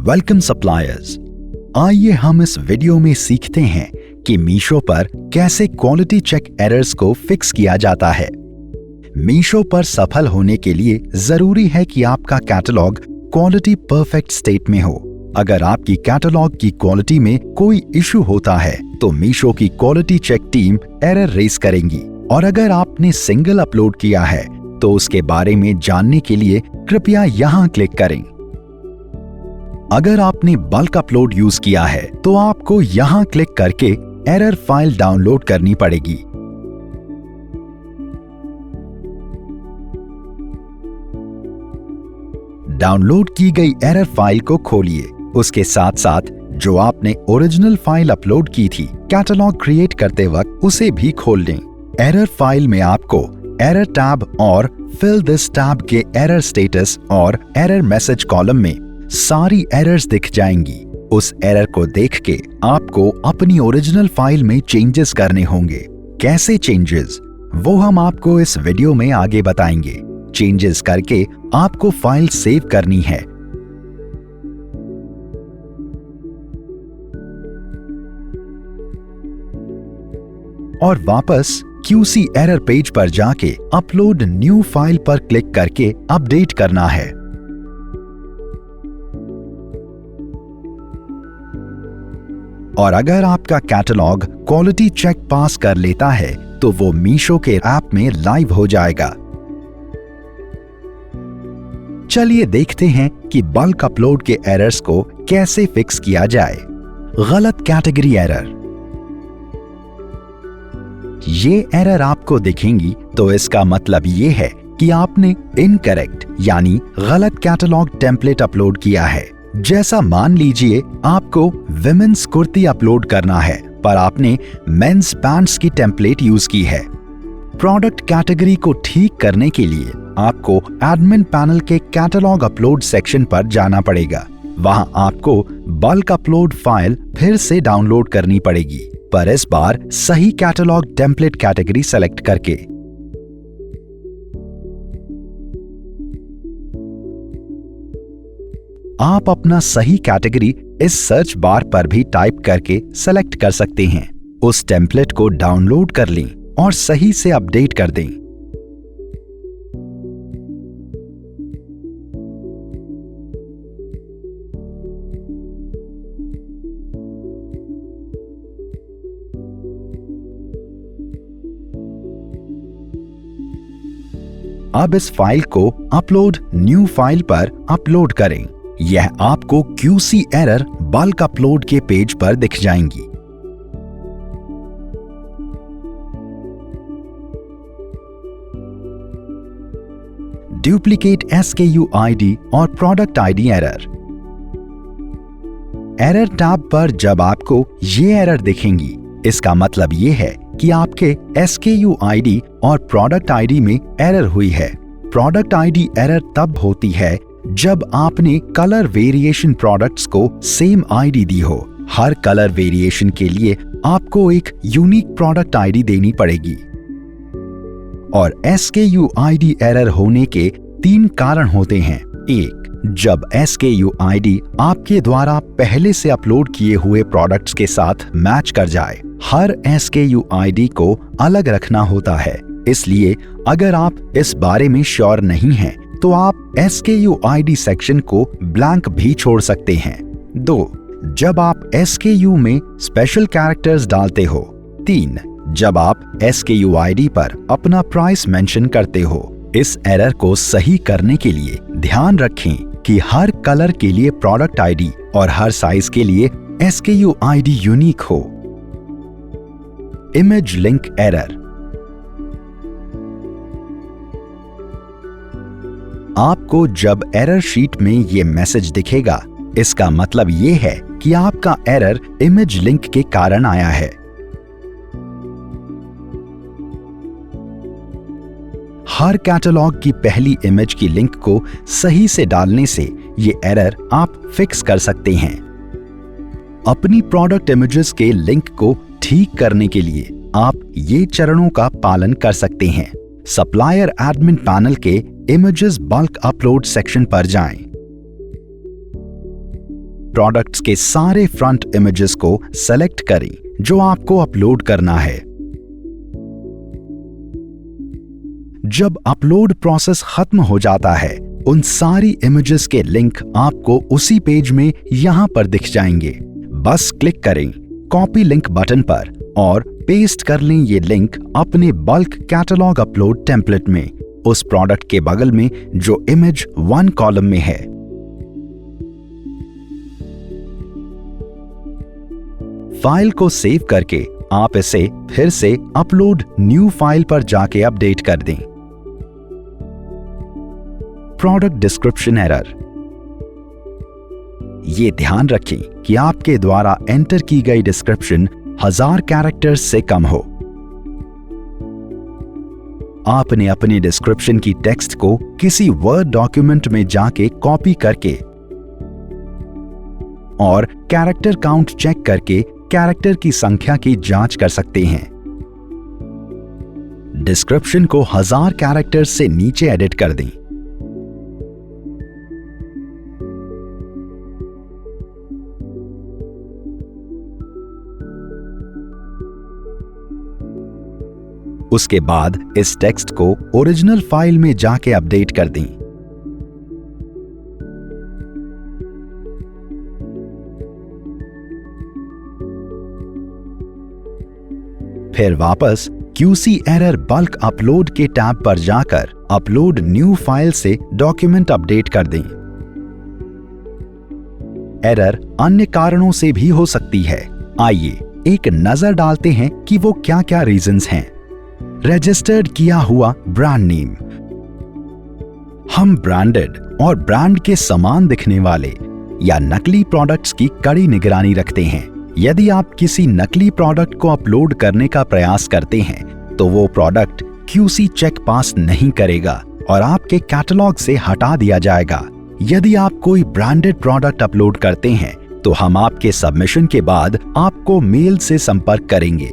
Welcome suppliers. आइए हम इस वीडियो में सीखते हैं कि मीशो पर कैसे क्वालिटी चेक एरर्स को फिक्स किया जाता है। मीशो पर सफल होने के लिए जरूरी है कि आपका कैटलॉग क्वालिटी परफेक्ट स्टेट में हो। अगर आपकी कैटलॉग की क्वालिटी में कोई इशू होता है तो मीशो की quality check team error raise करेंगी। और अगर आपने सिंगल अपलोड किया है तो उसके बारे में जानने के लिए कृपया यहाँ क्लिक करें। अगर आपने बल्क अपलोड यूज किया है तो आपको यहां क्लिक करके एरर फाइल डाउनलोड करनी पड़ेगी। डाउनलोड की गई एरर फाइल को खोलिए। उसके साथ साथ जो आपने ओरिजिनल फाइल अपलोड की थी कैटलॉग क्रिएट करते वक्त उसे भी खोल लें। एरर फाइल में आपको एरर टैब और फिल दिस टैब के एरर स्टेटस और एरर मैसेज कॉलम में सारी एरर्स दिख जाएंगी। उस एरर को देख के आपको अपनी ओरिजिनल फाइल में चेंजेस करने होंगे। कैसे चेंजेस, वो हम आपको इस वीडियो में आगे बताएंगे। चेंजेस करके आपको फाइल सेव करनी है। और वापस QC एरर पेज पर जाके अपलोड न्यू फाइल पर क्लिक करके अपडेट करना है। और अगर आपका कैटलॉग क्वालिटी चेक पास कर लेता है तो वो मीशो के ऐप में लाइव हो जाएगा। चलिए देखते हैं कि बल्क अपलोड के एरर्स को कैसे फिक्स किया जाए। गलत कैटेगरी एरर। ये एरर आपको दिखेंगी तो इसका मतलब ये है कि आपने इनकरेक्ट यानी गलत कैटलॉग टेम्पलेट अपलोड किया है। जैसा मान लीजिए आपको विमेन्स कुर्ती अपलोड करना है पर आपने मेंस पैंट्स की टेम्पलेट यूज की है। प्रोडक्ट कैटेगरी को ठीक करने के लिए आपको एडमिन पैनल के कैटलॉग अपलोड सेक्शन पर जाना पड़ेगा। वहां आपको बल्क अपलोड फाइल फिर से डाउनलोड करनी पड़ेगी, पर इस बार सही कैटलॉग टेम्पलेट कैटेगरी सेलेक्ट करके। आप अपना सही कैटेगरी इस सर्च बार पर भी टाइप करके सेलेक्ट कर सकते हैं। उस टेम्पलेट को डाउनलोड कर लें और सही से अपडेट कर दें। अब इस फाइल को अपलोड न्यू फाइल पर अपलोड करें। यह आपको QC एरर बल्क अपलोड के पेज पर दिख जाएंगी। डुप्लीकेट SKU ID और product ID error. Error tab पर जब आपको ये एरर दिखेंगी इसका मतलब ये है कि आपके SKU ID और प्रोडक्ट ID में एरर हुई है। प्रोडक्ट ID एरर तब होती है जब आपने कलर वेरिएशन प्रोडक्ट्स को सेम ID दी हो। हर कलर वेरिएशन के लिए आपको एक यूनिक प्रोडक्ट ID देनी पड़ेगी। और SKU ID एरर होने के 3 कारण होते हैं। 1. जब SKU ID आपके द्वारा पहले से अपलोड किए हुए प्रोडक्ट्स के साथ मैच कर जाए। हर SKU ID को अलग रखना होता है, इसलिए अगर आप इस बारे में श्योर नहीं हैं तो आप SKU ID सेक्शन को ब्लैंक भी छोड़ सकते हैं। 2. जब आप SKU में स्पेशल कैरेक्टर्स डालते हो। 3. जब आप SKU ID पर अपना प्राइस मेंशन करते हो। इस एरर को सही करने के लिए ध्यान रखें कि हर कलर के लिए प्रोडक्ट ID और हर साइज के लिए SKU ID यूनिक हो। Image link error. आपको जब एरर शीट में ये मैसेज दिखेगा इसका मतलब ये है कि आपका एरर इमेज लिंक के कारण आया है। हर कैटलॉग की पहली इमेज की लिंक को सही से डालने से ये एरर आप फिक्स कर सकते हैं। अपनी प्रोडक्ट इमेजेस के लिंक को ठीक करने के लिए आप ये चरणों का पालन कर सकते हैं। सप्लायर एडमिन पैनल के इमेजेस बल्क अपलोड सेक्शन पर जाएं। प्रोडक्ट्स के सारे फ्रंट इमेजेस को सेलेक्ट करें जो आपको अपलोड करना है। जब अपलोड प्रोसेस खत्म हो जाता है, उन सारी इमेजेस के लिंक आपको उसी पेज में यहां पर दिख जाएंगे। बस क्लिक करें कॉपी लिंक बटन पर और पेस्ट कर लें ये लिंक अपने बल्क कैटलॉग अपलोड टेम्पलेट में, उस प्रोडक्ट के बगल में जो इमेज 1 कॉलम में है। फाइल को सेव करके आप इसे फिर से अपलोड न्यू फाइल पर जाके अपडेट कर दें। Product description error. ये ध्यान रखें कि आपके द्वारा एंटर की गई डिस्क्रिप्शन 1000 कैरेक्टर्स से कम हो। आपने अपनी डिस्क्रिप्शन की टेक्स्ट को किसी वर्ड डॉक्यूमेंट में जाके कॉपी करके और कैरेक्टर काउंट चेक करके कैरेक्टर की संख्या की जांच कर सकते हैं। डिस्क्रिप्शन को 1000 कैरेक्टर्स से नीचे एडिट कर दें। उसके बाद इस टेक्स्ट को ओरिजिनल फाइल में जाके अपडेट कर दें। फिर वापस QC एरर बल्क अपलोड के टैब पर जाकर अपलोड न्यू फाइल से डॉक्यूमेंट अपडेट कर दें। एरर अन्य कारणों से भी हो सकती है। आइए एक नजर डालते हैं कि वो क्या क्या रीजंस हैं। रजिस्टर्ड किया हुआ ब्रांड नेम। हम ब्रांडेड और ब्रांड के समान दिखने वाले या नकली प्रोडक्ट्स की कड़ी निगरानी रखते हैं। यदि आप किसी नकली प्रोडक्ट को अपलोड करने का प्रयास करते हैं तो वो प्रोडक्ट QC चेक पास नहीं करेगा और आपके कैटलॉग से हटा दिया जाएगा। यदि आप कोई ब्रांडेड प्रोडक्ट अपलोड करते हैं तो हम आपके सबमिशन के बाद आपको मेल से संपर्क करेंगे।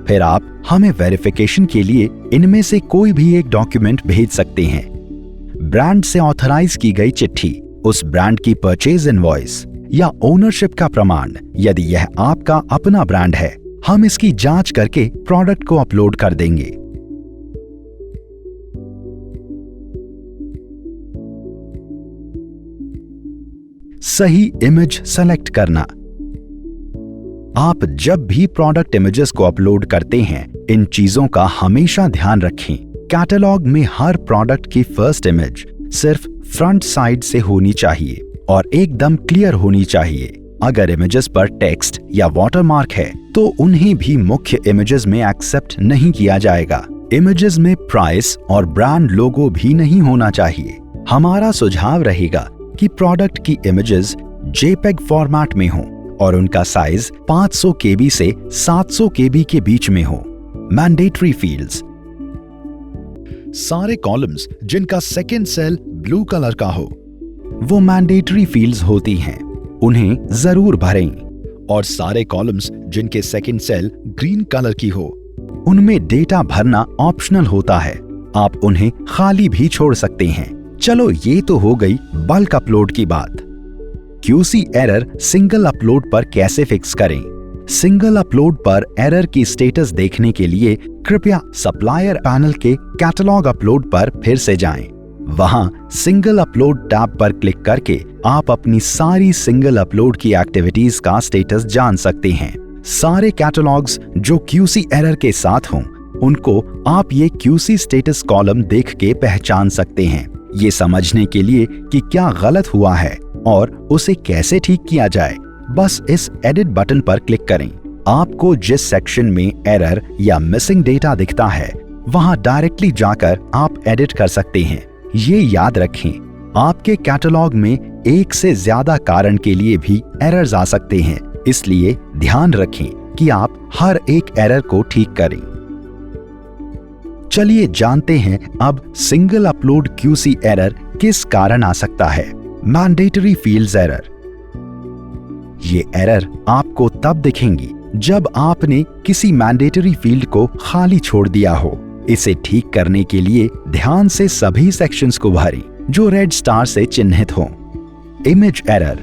फिर आप हमें वेरिफिकेशन के लिए इनमें से कोई भी एक डॉक्यूमेंट भेज सकते हैं। ब्रांड से ऑथराइज की गई चिट्ठी, उस ब्रांड की परचेज इनवॉइस या ओनरशिप का प्रमाण यदि यह आपका अपना ब्रांड है। हम इसकी जांच करके प्रोडक्ट को अपलोड कर देंगे। सही इमेज सेलेक्ट करना। आप जब भी प्रोडक्ट इमेजेस को अपलोड करते हैं, इन चीजों का हमेशा ध्यान रखें। कैटलॉग में हर प्रोडक्ट की फर्स्ट इमेज सिर्फ फ्रंट साइड से होनी चाहिए और एकदम क्लियर होनी चाहिए। अगर इमेजेस पर टेक्स्ट या वाटरमार्क है तो उन्हें भी मुख्य इमेजेस में एक्सेप्ट नहीं किया जाएगा। इमेजेस में प्राइस और ब्रांड लोगो भी नहीं होना चाहिए। हमारा सुझाव रहेगा कि प्रोडक्ट की इमेजेस JPEG फॉर्मेट में हों और उनका साइज 500 KB से 700 KB के बीच में हो। Mandatory fields. सारे कॉलम्स जिनका सेकेंड सेल ब्लू कलर का हो वो मैंडेटरी फील्ड्स होती हैं, उन्हें जरूर भरें। और सारे कॉलम्स जिनके सेकेंड सेल ग्रीन कलर की हो उनमें डेटा भरना ऑप्शनल होता है, आप उन्हें खाली भी छोड़ सकते हैं। चलो ये तो हो गई बल्क अपलोड की बात। QC एरर सिंगल अपलोड पर कैसे फिक्स करें? सिंगल अपलोड पर एरर की स्टेटस देखने के लिए कृपया सप्लायर पैनल के कैटलॉग अपलोड पर फिर से जाएं। वहां सिंगल अपलोड टैब पर क्लिक करके आप अपनी सारी सिंगल अपलोड की एक्टिविटीज का स्टेटस जान सकते हैं। सारे कैटलॉग्स जो QC एरर के साथ हों उनको आप ये QC स्टेटस कॉलम देख के पहचान सकते हैं, ये समझने के लिए कि क्या गलत हुआ है और उसे कैसे ठीक किया जाए। बस इस एडिट बटन पर क्लिक करें। आपको जिस सेक्शन में एरर या मिसिंग डेटा दिखता है वहां डायरेक्टली जाकर आप एडिट कर सकते हैं। ये याद रखें, आपके कैटलॉग में एक से ज्यादा कारण के लिए भी एरर्स आ सकते हैं, इसलिए ध्यान रखें कि आप हर एक एरर को ठीक करें। चलिए जानते हैं अब सिंगल अपलोड QC एरर किस कारण आ सकता है। Mandatory fields error. ये एरर आपको तब दिखेंगी जब आपने किसी मैंडेटरी फील्ड को खाली छोड़ दिया हो। इसे ठीक करने के लिए ध्यान से सभी सेक्शंस को भरें जो रेड स्टार से चिन्हित हों। Image error.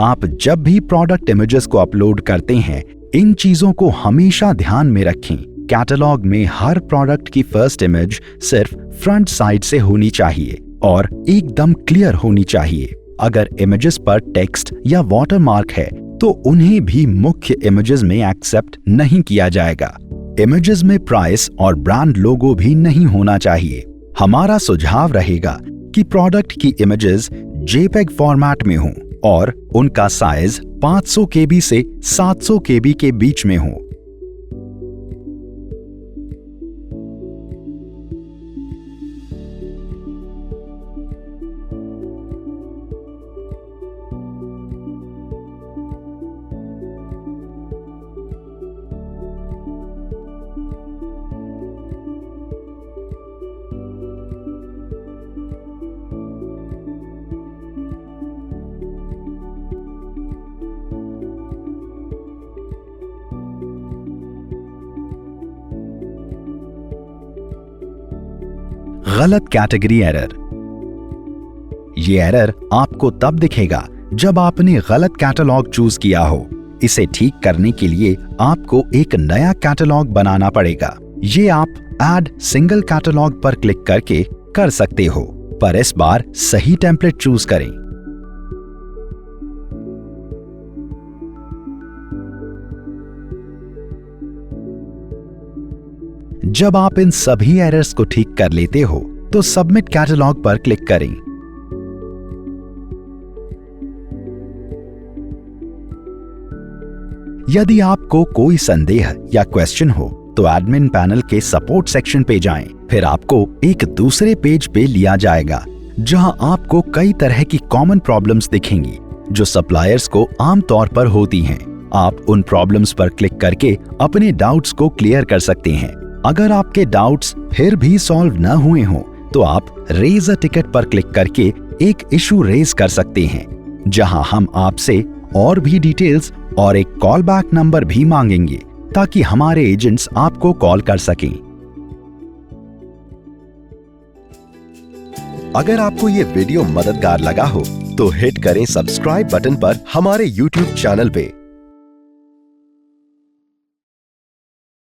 आप जब भी प्रोडक्ट इमेजेस को अपलोड करते हैं, इन चीजों को हमेशा ध्यान में रखें। कैटलॉग में हर प्रोडक्ट की फर्स्ट इमेज सिर्फ फ्रंट साइड से होनी चाहिए और एकदम क्लियर होनी चाहिए। अगर इमेजेस पर टेक्स्ट या वाटरमार्क है तो उन्हें भी मुख्य इमेजेस में एक्सेप्ट नहीं किया जाएगा। इमेजेस में प्राइस और ब्रांड लोगो भी नहीं होना चाहिए। हमारा सुझाव रहेगा कि प्रोडक्ट की इमेजेस JPEG फॉर्मेट में हों और उनका साइज 500 KB से 700 KB के बीच में हो। गलत कैटेगरी एरर। ये एरर आपको तब दिखेगा जब आपने गलत कैटलॉग चूज किया हो। इसे ठीक करने के लिए आपको एक नया कैटलॉग बनाना पड़ेगा। ये आप ऐड सिंगल कैटलॉग पर क्लिक करके कर सकते हो, पर इस बार सही टेम्पलेट चूज करें। जब आप इन सभी एरर्स को ठीक कर लेते हो तो सबमिट कैटलॉग पर क्लिक करें। यदि आपको कोई संदेह या क्वेश्चन हो तो एडमिन पैनल के सपोर्ट सेक्शन पे जाएं। फिर आपको एक दूसरे पेज पे लिया जाएगा जहां आपको कई तरह की कॉमन प्रॉब्लम्स दिखेंगी जो सप्लायर्स को आमतौर पर होती हैं। आप उन प्रॉब्लम्स पर क्लिक करके अपने डाउट्स को क्लियर कर सकते हैं। अगर आपके डाउट्स फिर भी सॉल्व न हुए हों तो आप रेज अ टिकट पर क्लिक करके एक इशू रेज कर सकते हैं, जहां हम आपसे और भी डिटेल्स और एक कॉल बैक नंबर भी मांगेंगे ताकि हमारे एजेंट्स आपको कॉल कर सकें। अगर आपको ये वीडियो मददगार लगा हो तो हिट करें सब्सक्राइब बटन पर हमारे YouTube चैनल पे